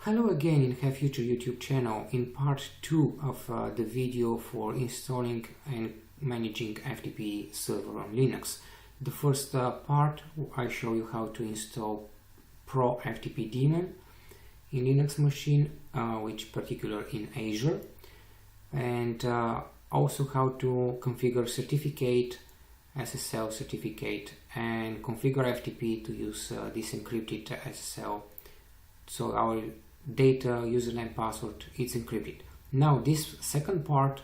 Hello again in HAVEFUTURE YouTube channel in part 2 of the video for installing and managing FTP server on Linux. The first part I show you how to install ProFTP daemon in Linux machine, which particular in Azure, and also how to configure certificate, SSL certificate, and configure FTP to use this encrypted SSL, so our data, username, password, it's encrypted. Now this second part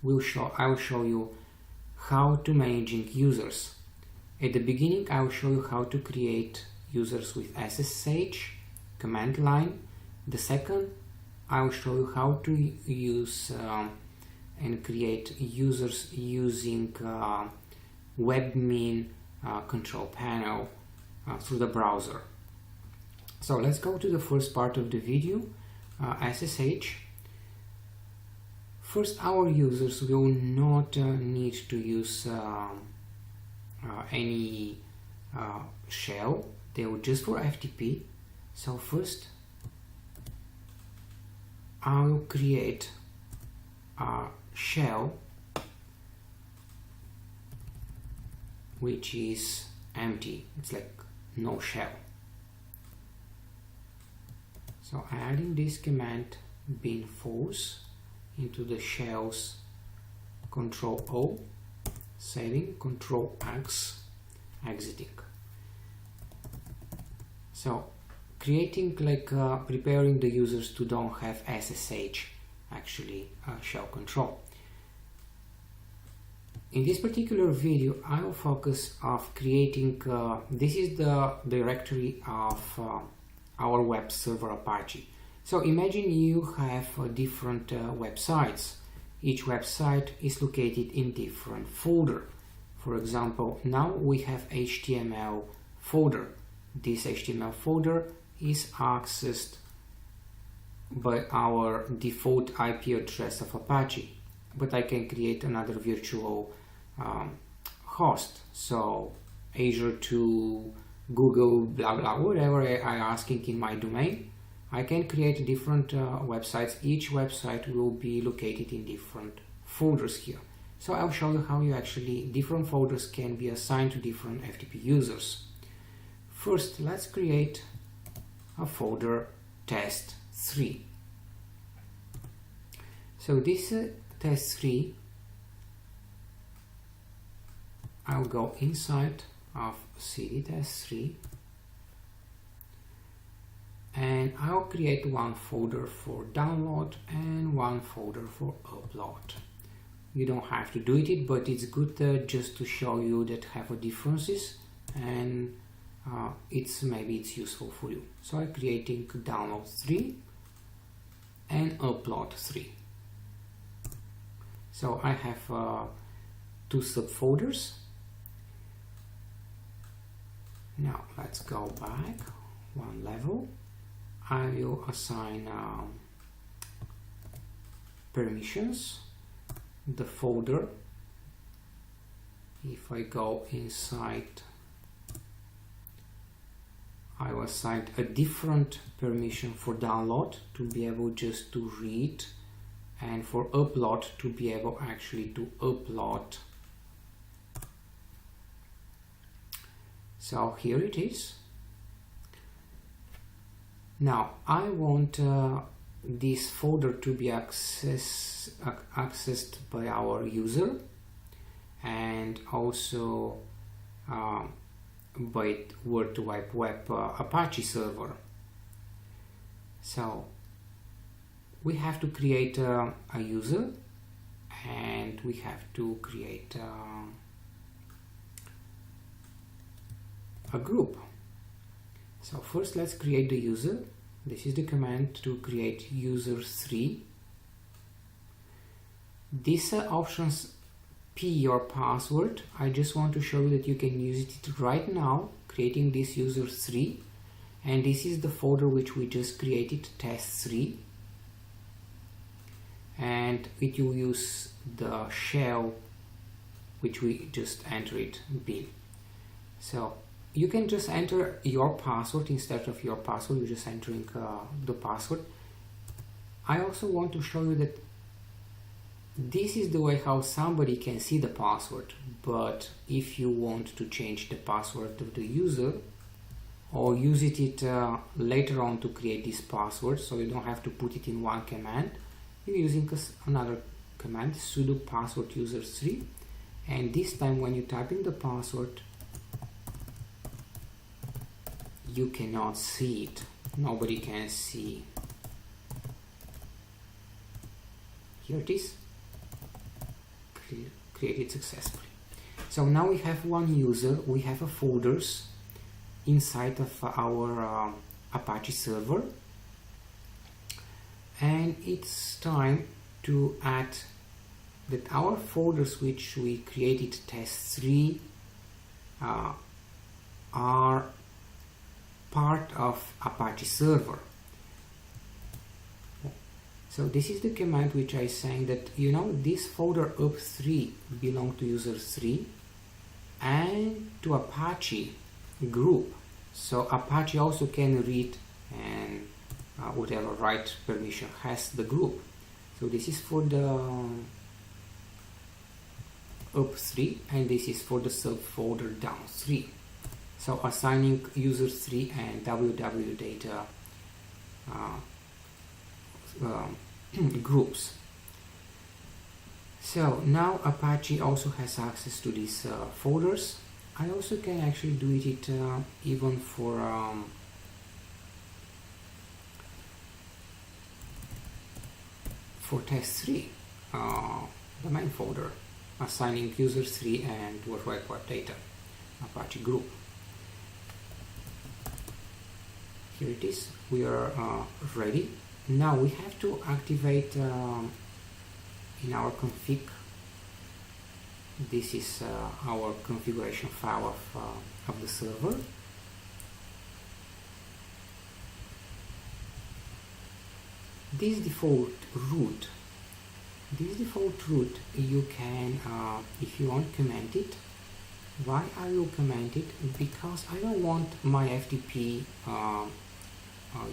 I will show you how to managing users. At the beginning I will show you how to create users with SSH command line. The second I will show you how to use and create users using Webmin control panel through the browser. So let's go to the first part of the video, SSH. First, our users will not need to use any shell. They will just for FTP. So first, I will create a shell which is empty. It's like no shell. So adding this command bin false into the shells, Control O, saving, Control X, exiting. So creating like preparing the users to don't have SSH actually shell control. In this particular video I will focus of creating this is the directory of our web server Apache. So imagine you have different websites. Each website is located in different folder. For example, now we have HTML folder. This HTML folder is accessed by our default IP address of Apache, but I can create another virtual host. So Azure to Google, blah blah, whatever I asking in my domain, I can create different websites. Each website will be located in different folders here. So I'll show you how you actually different folders can be assigned to different FTP users. First, let's create a folder test3. So this test3, I'll go inside of cd test3 and I'll create one folder for download and one folder for upload. You don't have to do it, but it's good just to show you that have a differences, and maybe it's useful for you. So I'm creating download 3 and upload 3. So I have two subfolders. Now let's go back one level. I will assign permissions. The folder, if I go inside, I will assign a different permission for download to be able just to read, and for upload to be able actually to upload. So here it is. Now I want this folder to be accessed by our user, and also by World Wide Web Apache server. So we have to create a user, and we have to create a group. So first let's create the user. This is the command to create user 3. These options P your password. I just want to show you that you can use it right now, creating this user 3, and this is the folder which we just created, test3, and it will use the shell which we just entered bin. So you can just enter your password. Instead of your password, you're just entering the password. I also want to show you that this is the way how somebody can see the password, but if you want to change the password of the user or use it later on to create this password, so you don't have to put it in one command, you're using another command, sudo password user3, and this time when you type in the password, you cannot see it. Nobody can see. Here it is. Created successfully. So now we have one user, we have a folders inside of our Apache server, and it's time to add that our folders which we created test3 are part of Apache server. So this is the command which I saying that, you know, this folder up3 belong to user 3 and to Apache group. So Apache also can read and whatever write permission has the group. So this is for the up3 and this is for the subfolder down3. So assigning user 3 and www data groups. So now Apache also has access to these folders. I also can actually do it even for test3, the main folder, assigning user 3 and World Wide Web data Apache group. Here it is. We are ready. Now we have to activate in our config. This is our configuration file of the server. This default root, you can, if you want, comment it. Why I will comment it? Because I don't want my FTP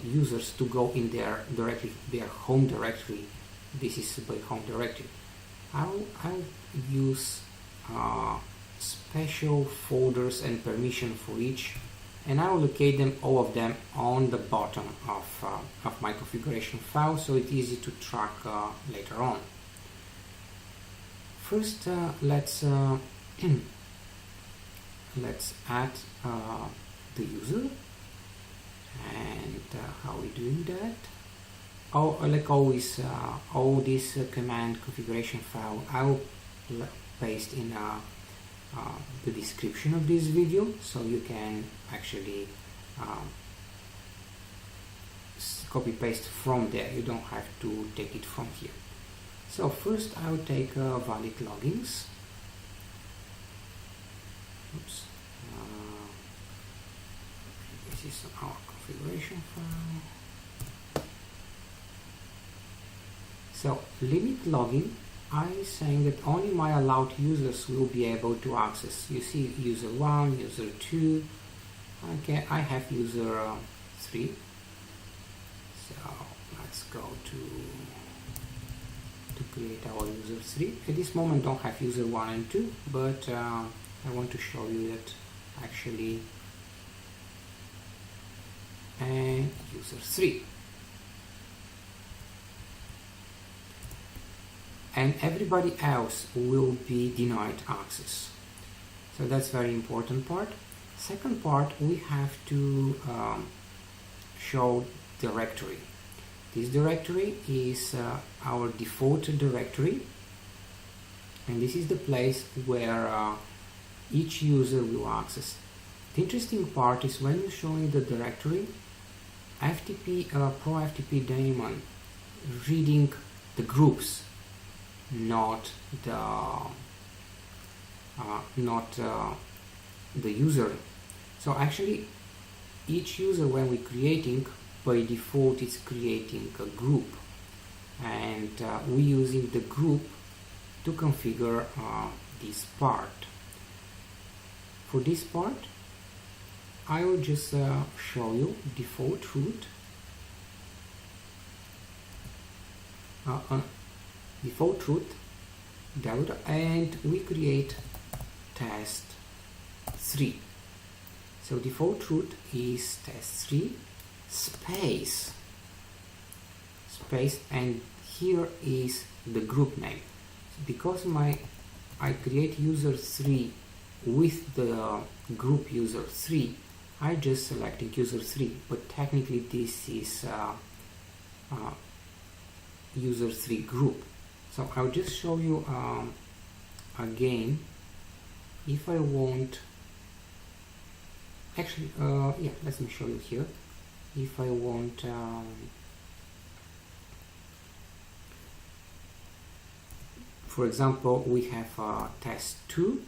users to go in their home directory. This is by home directory. I'll use special folders and permission for each, and I will locate them, all of them, on the bottom of my configuration file, so it's easy to track later on. First, let's add the user. And how we doing that? Oh, like always, all this command configuration file I will paste in the description of this video, so you can actually copy paste from there. You don't have to take it from here. So first I will take valid logins. Oops. This is our configuration file. So limit login, I'm saying that only my allowed users will be able to access. You see user 1, user 2. Okay, I have user 3. So let's go to create our user 3. At this moment don't have user 1 and 2, but I want to show you that actually and user 3, and everybody else will be denied access. So that's very important part. Second part, we have to show directory. This directory is our default directory, and this is the place where each user will access. The interesting part is when you're showing the directory, ProFTP daemon reading the groups, not the user. So actually, each user, when we're creating, by default it's creating a group, and we're using the group to configure this part. For this part, I will just show you default root, and we create test3. So default root is test3 space, and here is the group name. Because I create user3 with the group user3, I just selecting user3, but technically this is user3 group. So I'll just show you again. If I want, actually, yeah, let me show you here. If I want for example, we have test2,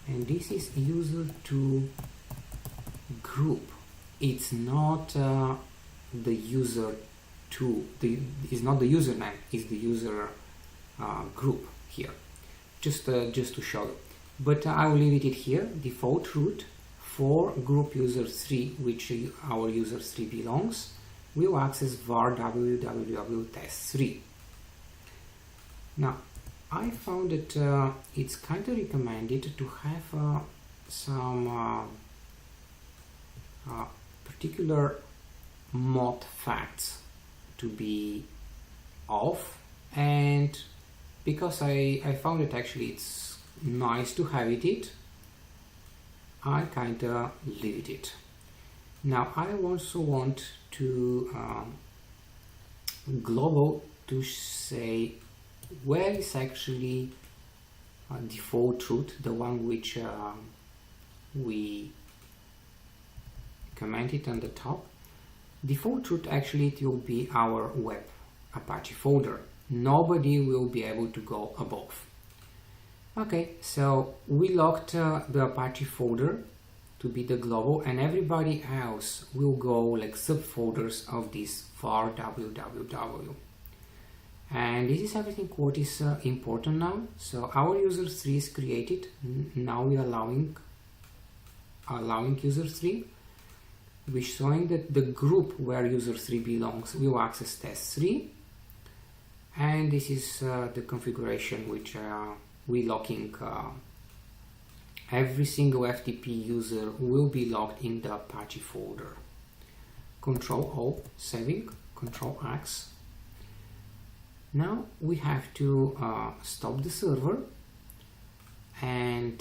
and this is user2 group. It's not the user2, it's not the username, it's the user group here, just to show you. But I will leave it here, default root for group user3, which our user3 belongs, will access var www test3. Now, I found that it's kind of recommended to have some particular mod facts to be off, and because I found it actually it's nice to have it, I kind of leave it. Now I also want to global to say where is actually default root, the one which we commented on the top. Default root actually it will be our web Apache folder. Nobody will be able to go above. Okay, so we locked the Apache folder to be the global, and everybody else will go like subfolders of this var www. And this is everything what is important now. So our user3 is created. Now we are allowing user3, which showing that the group where user3 belongs will access test3. And this is the configuration which we locking every single FTP user will be logged in the Apache folder. Control O, saving, Control X. Now we have to stop the server and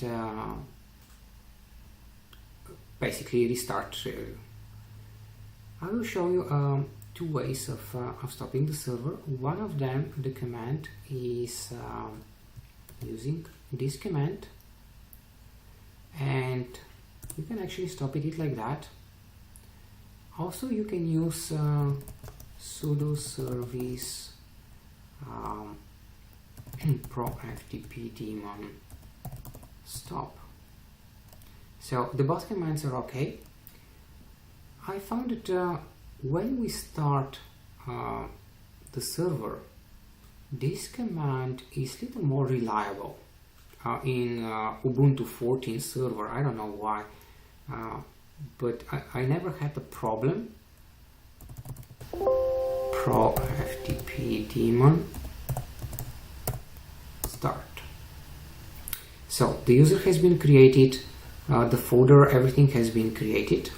basically restart. I will show you two ways of stopping the server. One of them, the command, is using this command, and you can actually stop it like that. Also you can use sudo service ProFTPd stop. So the both commands are okay. I found that when we start the server, this command is a little more reliable in Ubuntu 14 server. I don't know why, but I never had a problem. ProFTPd start. So the user has been created, the folder, everything has been created,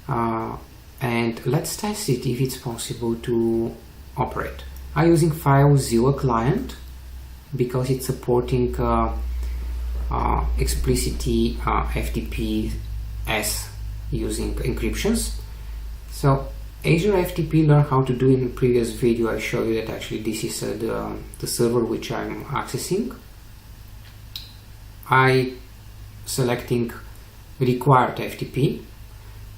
and let's test it if it's possible to operate. I'm using FileZilla client because it's supporting explicitly FTP-S using encryptions. So Azure FTP learn how to do in the previous video. I show you that actually this is the server which I'm accessing. I selecting required FTP.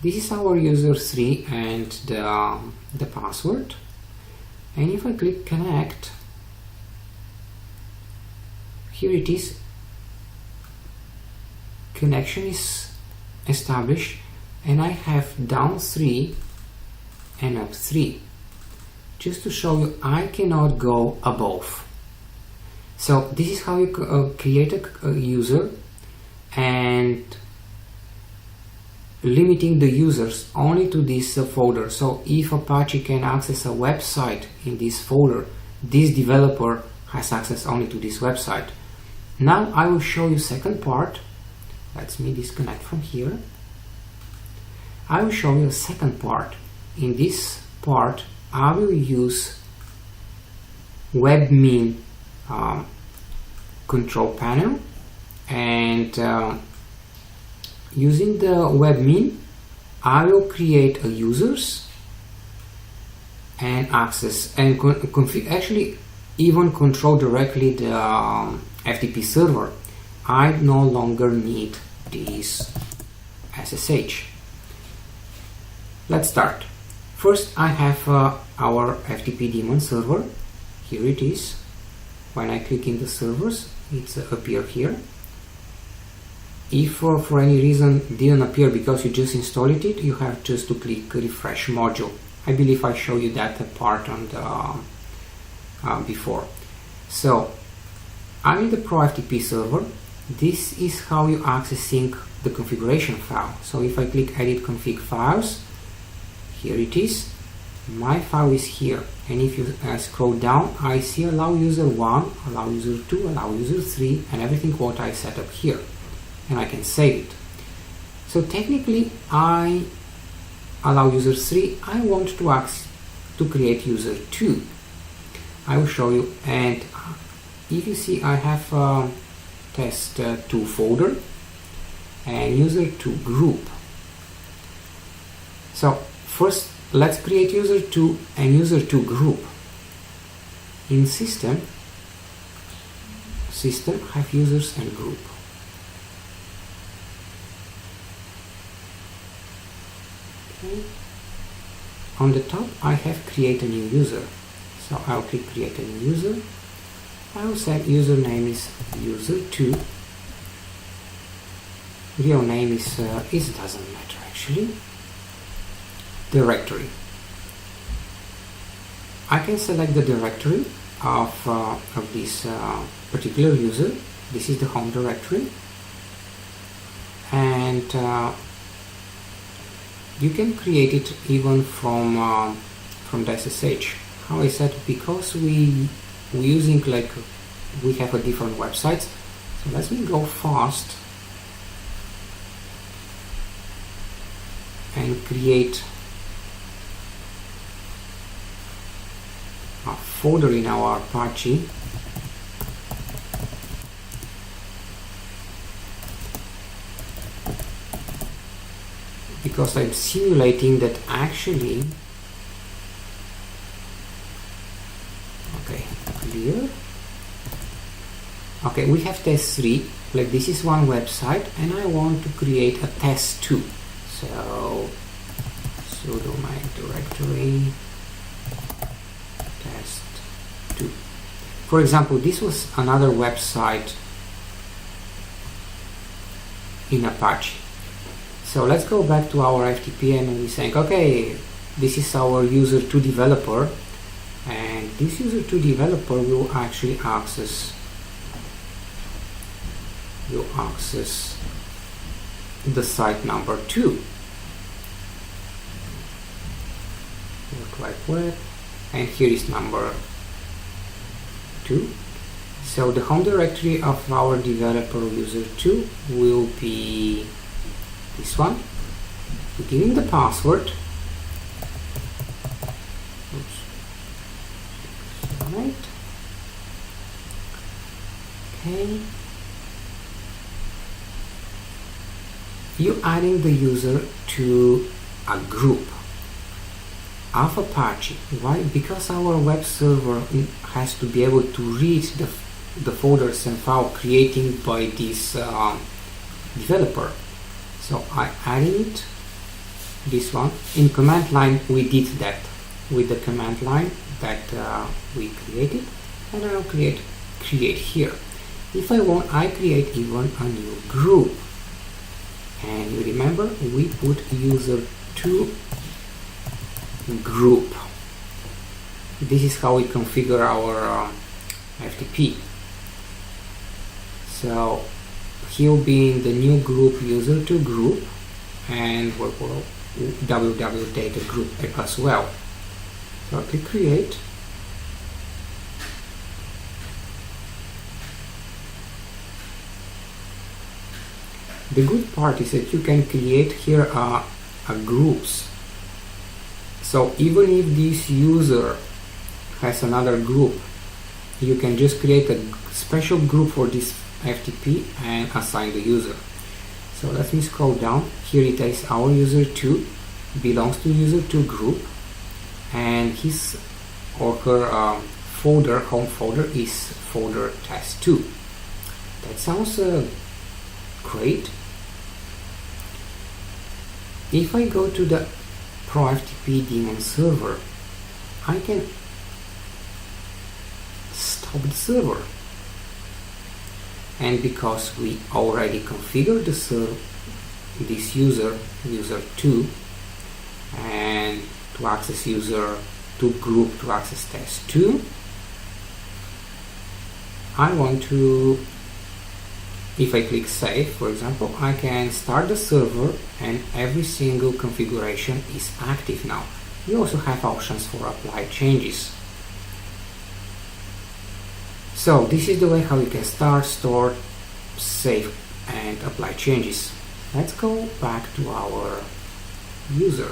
This is our user3 and the password. And if I click connect, here it is. Connection is established, and I have down 3 and up 3, just to show you I cannot go above. So this is how you create a user, and limiting the users only to this folder. So if Apache can access a website in this folder, this developer has access only to this website. Now I will show you second part. Let me disconnect from here. I will show you a second part. In this part I will use Webmin control panel, and using the Webmin I will create a users and access and actually even control directly the FTP server. I no longer need this SSH. Let's start. First I have our FTP daemon server. Here it is. When I click in the servers, it's appear here. If for any reason didn't appear because you just installed it, you have just to click refresh module. I believe I showed you that part on the before. So I'm in the ProFTP server. This is how you accessing the configuration file. So if I click edit config files, here it is. My file is here, and if you scroll down, I see allow user 1, allow user 2, allow user 3, and everything what I set up here, and I can save it. So technically I allow user 3. I want to create user 2. I will show you, and if you see I have a test2 folder and user 2 group. So first let's create user 2 and user 2 group. In system have users and group. Okay. On the top I have create a new user. So I'll click create a new user. I will say username is user2. Real name is it doesn't matter actually. Directory. I can select the directory of this particular user. This is the home directory, and you can create it even from the SSH. How I said, because we're using we have a different websites. So let me go fast and create a folder in our Apache. Because I'm simulating that actually. Okay, clear. Okay, we have test 3. Like this is one website, and I want to create a test 2. So sudo main directory test 2. For example, this was another website in Apache. So let's go back to our FTP, and we're saying, okay, this is our user 2 developer, and this user 2 developer will actually access the site number 2. Work like web, and here is number 2. So the home directory of our developer user 2 will be this one. We give him the password. Oops. Right. Okay. You adding the user to a group of Apache. Why? Because our web server has to be able to read the folders and file creating by this developer. So I added it, this one. In command line we did that with the command line that we created, and I'll create here. If I want, I create even a new group. And you remember we put user 2 group. This is how we configure our FTP. So he'll be in the new group user 2 group, and www data group as well. So I click create. The good part is that you can create here groups. So even if this user has another group, you can just create a special group for this FTP and assign the user. So let me scroll down. Here it is our user 2 belongs to user 2 group, and his or her folder, home folder, is folder test2. That sounds great. If I go to the ProFTP daemon server, I can stop the server. And because we already configured the server, this user 2, and to access user 2 group to access test2, I want to, if I click save, for example, I can start the server and every single configuration is active now. You also have options for apply changes. So this is the way how you can start, store, save and apply changes. Let's go back to our user.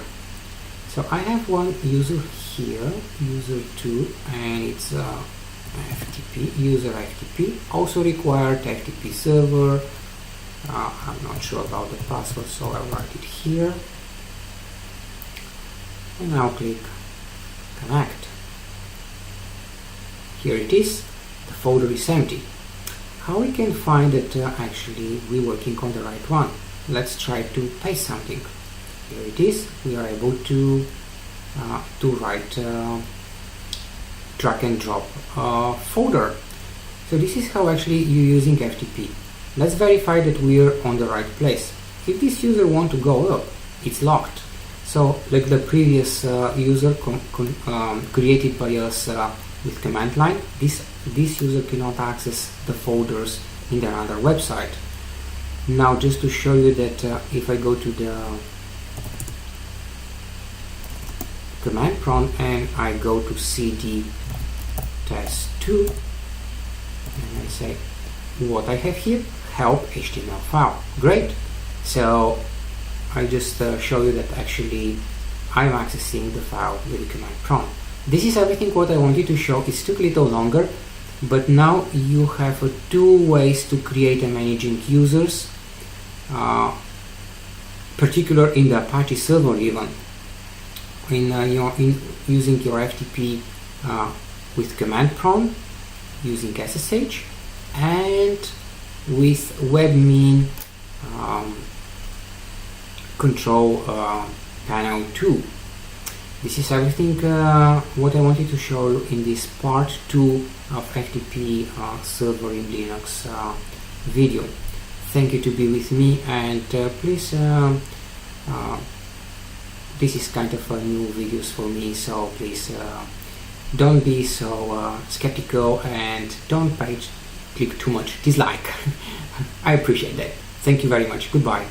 So I have one user here, user 2, and it's FTP, user FTP, also required FTP server. I'm not sure about the password, so I'll write it here. And now click connect. Here it is, the folder is empty. How we can find that actually we're working on the right one? Let's try to paste something. Here it is, we are able to write drag and drop folder. So this is how actually you're using FTP. Let's verify that we're on the right place. If this user wants to go up, it's locked. So like the previous user created by us with command line, this user cannot access the folders in another website. Now just to show you that if I go to the command prompt and I go to cd test2 and I say what I have here, help HTML file. Great. So I just show you that actually I'm accessing the file with the command prompt. This is everything what I wanted to show. It took a little longer, but now you have two ways to create and managing users, particular in the Apache server even. In using your FTP with command prompt, using SSH, and with Webmin control panel 2. This is everything what I wanted to show you in this part 2 of FTP server in Linux video. Thank you to be with me, and please, this is kind of new videos for me, so please don't be so skeptical and don't click too much dislike. I appreciate that. Thank you very much. Goodbye.